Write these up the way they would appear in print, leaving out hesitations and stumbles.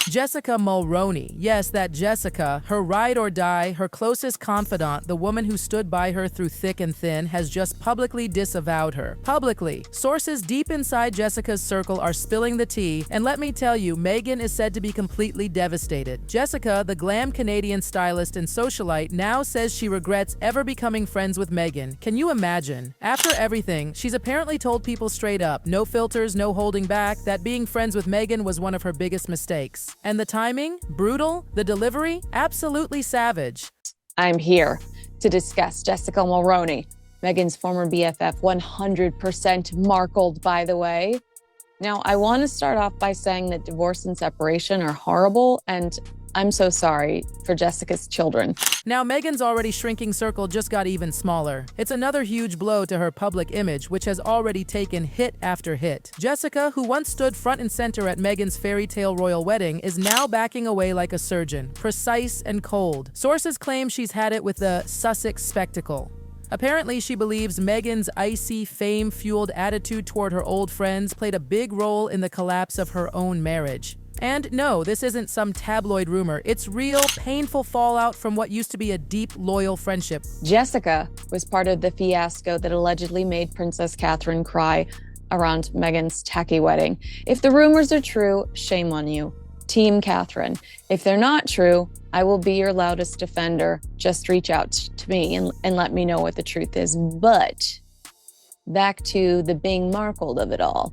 Jessica Mulroney. Yes, that Jessica, her ride or die, her closest confidant, the woman who stood by her through thick and thin, has just publicly disavowed her. Publicly. Sources deep inside Jessica's circle are spilling the tea, and let me tell you, Meghan is said to be completely devastated. Jessica, the glam Canadian stylist and socialite, now says she regrets ever becoming friends with Meghan. Can you imagine? After everything, she's apparently told people straight up, no filters, no holding back, that being friends with Meghan was one of her biggest mistakes. And the timing? Brutal. The delivery? Absolutely savage. I'm here to discuss Jessica Mulroney, Meghan's former BFF, 100% Markled, by the way. Now, I want to start off by saying that divorce and separation are horrible, and I'm so sorry for Jessica's children. Now, Meghan's already shrinking circle just got even smaller. It's another huge blow to her public image, which has already taken hit after hit. Jessica, who once stood front and center at Meghan's fairy tale royal wedding, is now backing away like a surgeon, precise and cold. Sources claim she's had it with the Sussex spectacle. Apparently, she believes Meghan's icy, fame-fueled attitude toward her old friends played a big role in the collapse of her own marriage. And no, this isn't some tabloid rumor. It's real, painful fallout from what used to be a deep, loyal friendship. Jessica was part of the fiasco that allegedly made Princess Catherine cry around Meghan's tacky wedding. If the rumors are true, shame on you. Team Catherine. If they're not true, I will be your loudest defender. Just reach out to me and let me know what the truth is. But back to the being Markled of it all.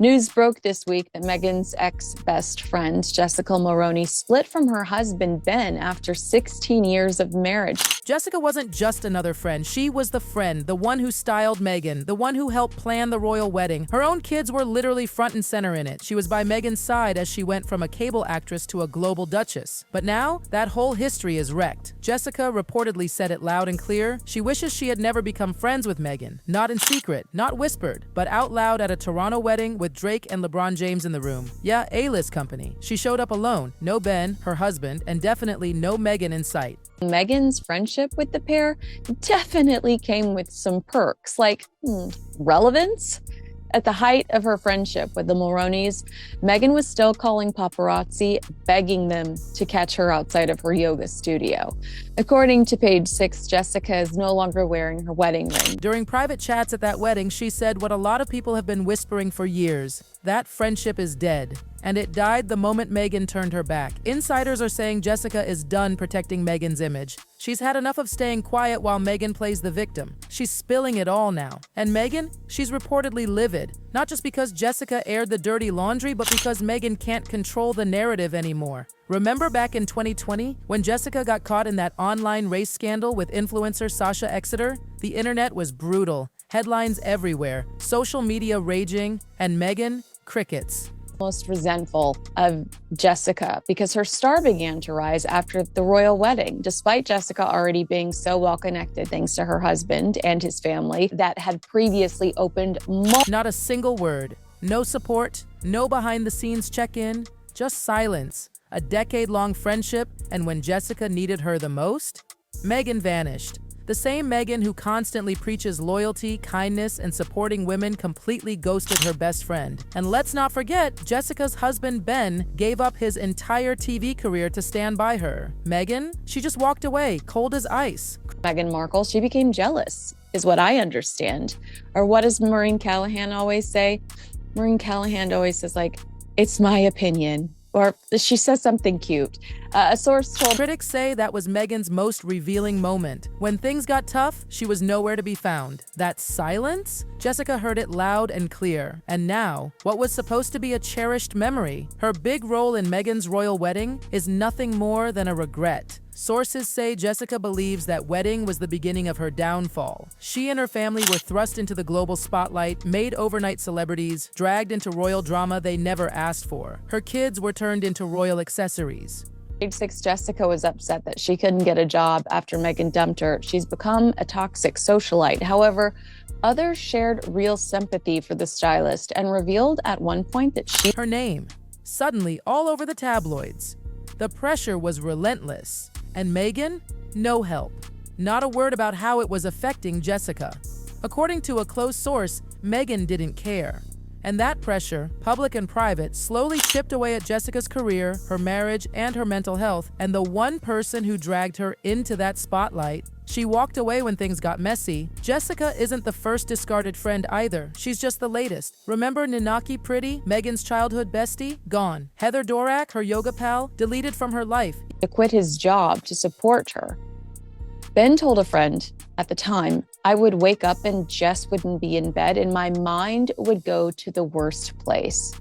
News broke this week that Meghan's ex-best friend, Jessica Mulroney, split from her husband, Ben, after 16 years of marriage. Jessica wasn't just another friend. She was the friend, the one who styled Meghan, the one who helped plan the royal wedding. Her own kids were literally front and center in it. She was by Meghan's side as she went from a cable actress to a global duchess. But now, that whole history is wrecked. Jessica reportedly said it loud and clear. She wishes she had never become friends with Meghan. Not in secret, not whispered, but out loud at a Toronto wedding with Drake and LeBron James in the room. Yeah, A-list company. She showed up alone. No Ben, her husband, and definitely no Meghan in sight. Meghan's friendship with the pair definitely came with some perks, like relevance. At the height of her friendship with the Mulroneys, Meghan was still calling paparazzi, begging them to catch her outside of her yoga studio. According to Page 6, Jessica is no longer wearing her wedding ring. During private chats at that wedding, she said what a lot of people have been whispering for years. That friendship is dead. And it died the moment Meghan turned her back. Insiders are saying Jessica is done protecting Meghan's image. She's had enough of staying quiet while Meghan plays the victim. She's spilling it all now. And Meghan? She's reportedly livid. Not just because Jessica aired the dirty laundry, but because Meghan can't control the narrative anymore. Remember back in 2020, when Jessica got caught in that online race scandal with influencer Sasha Exeter? The internet was brutal. Headlines everywhere, social media raging, and Meghan, crickets. Most resentful of Jessica because her star began to rise after the royal wedding, despite Jessica already being so well connected thanks to her husband and his family that had previously opened Not a single word, no support, no behind-the-scenes check-in, just silence, a decade-long friendship, and when Jessica needed her the most, Meghan vanished. The same Meghan who constantly preaches loyalty, kindness, and supporting women completely ghosted her best friend. And let's not forget, Jessica's husband Ben gave up his entire TV career to stand by her. Meghan? She just walked away, cold as ice. Meghan Markle, she became jealous, is what I understand. Or what does Maureen Callahan always say? Maureen Callahan always says, like, it's my opinion. Or she says something cute. A source told... Critics say that was Meghan's most revealing moment. When things got tough, she was nowhere to be found. That silence? Jessica heard it loud and clear. And now, what was supposed to be a cherished memory, her big role in Meghan's royal wedding, is nothing more than a regret. Sources say Jessica believes that wedding was the beginning of her downfall. She and her family were thrust into the global spotlight, made overnight celebrities, dragged into royal drama they never asked for. Her kids were turned into royal accessories. Page 6, Jessica was upset that she couldn't get a job after Meghan dumped her. She's become a toxic socialite. However, others shared real sympathy for the stylist and revealed at one point that her name, suddenly all over the tabloids. The pressure was relentless. And Meghan? No help. Not a word about how it was affecting Jessica. According to a close source, Meghan didn't care. And that pressure, public and private, slowly chipped away at Jessica's career, her marriage, and her mental health. And the one person who dragged her into that spotlight, she walked away when things got messy. Jessica isn't the first discarded friend either. She's just the latest. Remember Ninaki Pretty, Meghan's childhood bestie? Gone. Heather Dorak, her yoga pal, deleted from her life. To quit his job to support her. Ben told a friend at the time, I would wake up and Jess wouldn't be in bed and my mind would go to the worst place.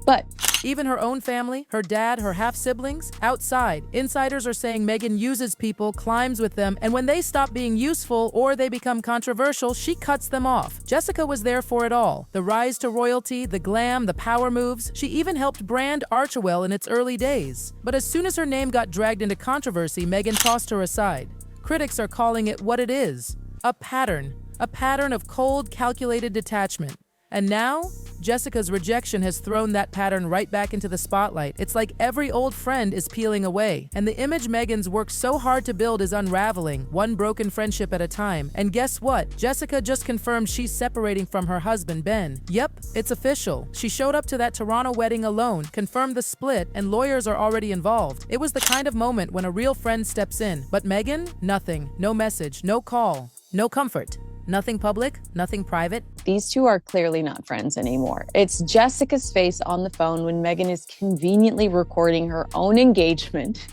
But even her own family, her dad, her half-siblings, outside. Insiders are saying Meghan uses people, climbs with them, and when they stop being useful or they become controversial, she cuts them off. Jessica was there for it all. The rise to royalty, the glam, the power moves. She even helped brand Archewell in its early days. But as soon as her name got dragged into controversy, Meghan tossed her aside. Critics are calling it what it is, a pattern of cold, calculated detachment. And now, Jessica's rejection has thrown that pattern right back into the spotlight. It's like every old friend is peeling away. And the image Meghan's worked so hard to build is unraveling, one broken friendship at a time. And guess what? Jessica just confirmed she's separating from her husband, Ben. Yep, it's official. She showed up to that Toronto wedding alone, confirmed the split, and lawyers are already involved. It was the kind of moment when a real friend steps in. But Meghan? Nothing. No message, no call, no comfort. Nothing public, nothing private. These two are clearly not friends anymore. It's Jessica's face on the phone when Meghan is conveniently recording her own engagement,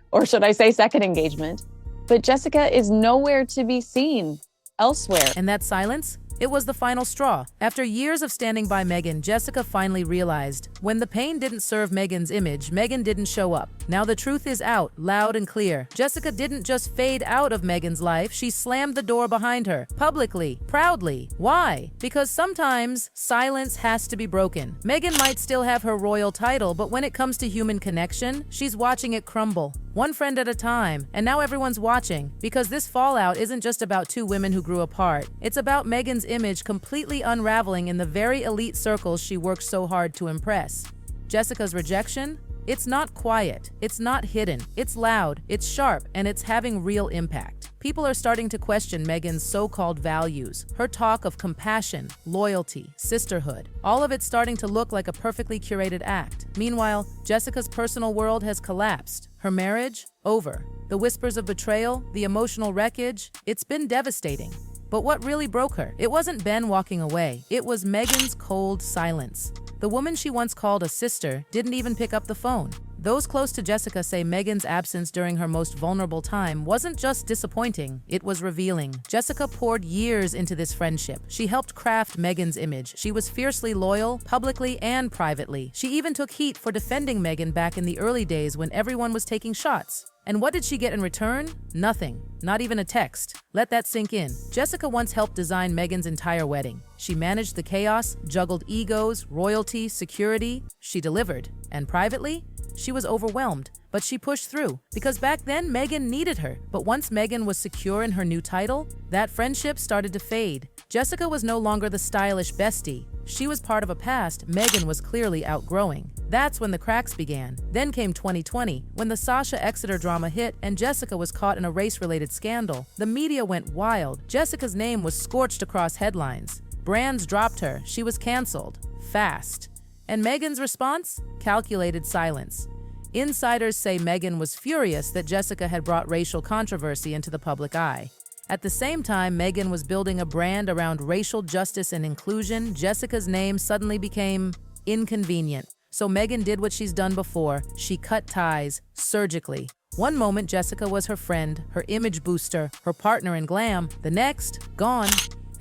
or should I say second engagement, but Jessica is nowhere to be seen elsewhere. And that silence? It was the final straw. After years of standing by Meghan, Jessica finally realized when the pain didn't serve Meghan's image, Meghan didn't show up. Now the truth is out, loud and clear. Jessica didn't just fade out of Meghan's life, she slammed the door behind her, publicly, proudly. Why? Because sometimes silence has to be broken. Meghan might still have her royal title, but when it comes to human connection, she's watching it crumble. One friend at a time, and now everyone's watching, because this fallout isn't just about two women who grew apart. It's about Meghan's image completely unraveling in the very elite circles she worked so hard to impress. Jessica's rejection? It's not quiet, it's not hidden, it's loud, it's sharp, and it's having real impact. People are starting to question Meghan's so-called values, her talk of compassion, loyalty, sisterhood. All of it's starting to look like a perfectly curated act. Meanwhile, Jessica's personal world has collapsed. Her marriage? Over. The whispers of betrayal, the emotional wreckage, it's been devastating. But what really broke her? It wasn't Ben walking away. It was Meghan's cold silence. The woman she once called a sister didn't even pick up the phone. Those close to Jessica say Meghan's absence during her most vulnerable time wasn't just disappointing, it was revealing. Jessica poured years into this friendship. She helped craft Meghan's image. She was fiercely loyal, publicly and privately. She even took heat for defending Meghan back in the early days when everyone was taking shots. And what did she get in return? Nothing. Not even a text. Let that sink in. Jessica once helped design Meghan's entire wedding. She managed the chaos, juggled egos, royalty, security. She delivered. And privately? She was overwhelmed, but she pushed through. Because back then, Meghan needed her. But once Meghan was secure in her new title, that friendship started to fade. Jessica was no longer the stylish bestie. She was part of a past Meghan was clearly outgrowing. That's when the cracks began. Then came 2020, when the Sasha Exeter drama hit and Jessica was caught in a race-related scandal. The media went wild. Jessica's name was scorched across headlines. Brands dropped her. She was canceled. Fast. And Meghan's response? Calculated silence. Insiders say Meghan was furious that Jessica had brought racial controversy into the public eye. At the same time, Meghan was building a brand around racial justice and inclusion. Jessica's name suddenly became inconvenient. So Meghan did what she's done before. She cut ties surgically. One moment, Jessica was her friend, her image booster, her partner in glam. The next, gone.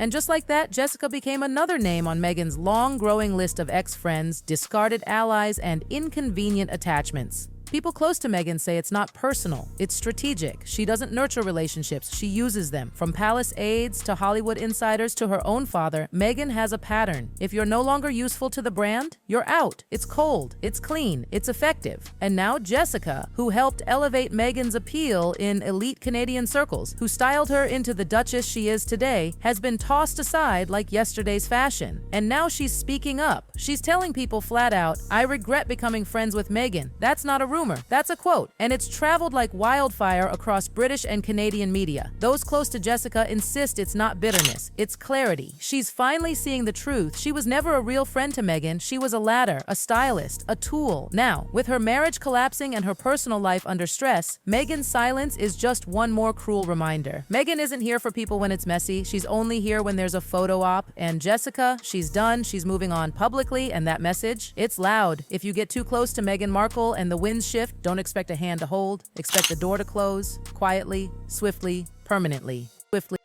And just like that, Jessica became another name on Meghan's long growing list of ex-friends, discarded allies, and inconvenient attachments. People close to Meghan say it's not personal, it's strategic. She doesn't nurture relationships, she uses them. From palace aides to Hollywood insiders to her own father, Meghan has a pattern. If you're no longer useful to the brand, you're out. It's cold, it's clean, it's effective. And now Jessica, who helped elevate Meghan's appeal in elite Canadian circles, who styled her into the duchess she is today, has been tossed aside like yesterday's fashion. And now she's speaking up. She's telling people flat out, I regret becoming friends with Meghan. That's not a rumor. rumor, that's a quote, and it's traveled like wildfire across British and Canadian media. Those close to Jessica insist it's not bitterness, it's clarity. She's finally seeing the truth. She was never a real friend to Meghan. She was a ladder, a stylist, a tool. Now, with her marriage collapsing and her personal life under stress, Meghan's silence is just one more cruel reminder. Meghan isn't here for people when it's messy. She's only here when there's a photo op. And Jessica, she's done. She's moving on publicly, and that message, it's loud. If you get too close to Meghan Markle and the winds shift, don't expect a hand to hold. Expect the door to close, quietly, swiftly, permanently. Swiftly.